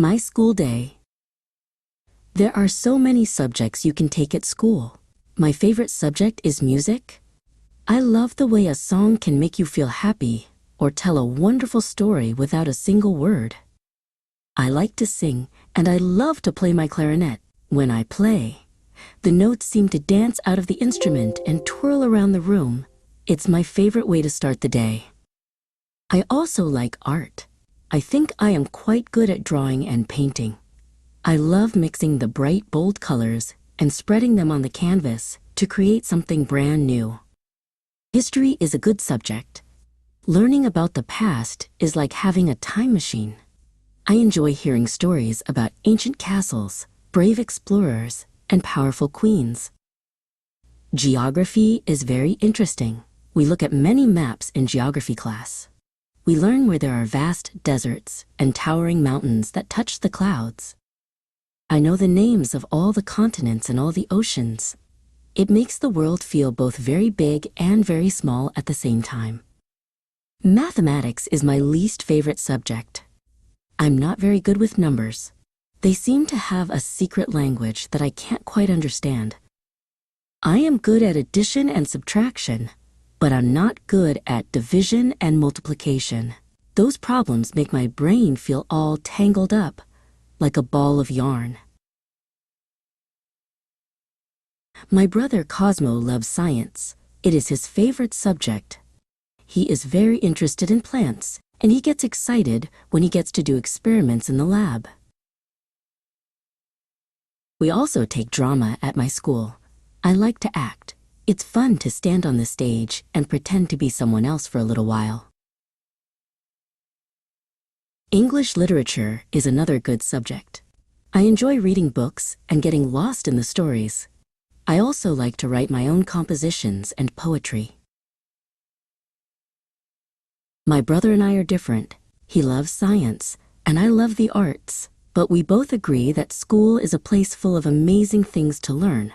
My school day. There are so many subjects you can take at school. My favorite subject is music. I love the way a song can make you feel happy or tell a wonderful story without a single word. I like to sing, and I love to play my clarinet. When I play, the notes seem to dance out of the instrument and twirl around the room. It's my favorite way to start the day. I also like art. I think I am quite good at drawing and painting. I love mixing the bright, bold colors and spreading them on the canvas to create something brand new. History is a good subject. Learning about the past is like having a time machine. I enjoy hearing stories about ancient castles, brave explorers, and powerful queens. Geography is very interesting. We look at many maps in geography class. We learn where there are vast deserts and towering mountains that touch the clouds. I know the names of all the continents and all the oceans. It makes the world feel both very big and very small at the same time. Mathematics is my least favorite subject. I'm not very good with numbers. They seem to have a secret language that I can't quite understand. I am good at addition and subtraction, but I'm not good at division and multiplication. Those problems make my brain feel all tangled up, like a ball of yarn. My brother Cosmo loves science. It is his favorite subject. He is very interested in plants, and he gets excited when he gets to do experiments in the lab. We also take drama at my school. I like to act. It's fun to stand on the stage and pretend to be someone else for a little while. English literature is another good subject. I enjoy reading books and getting lost in the stories. I also like to write my own compositions and poetry. My brother and I are different. He loves science, and I love the arts, but we both agree that school is a place full of amazing things to learn.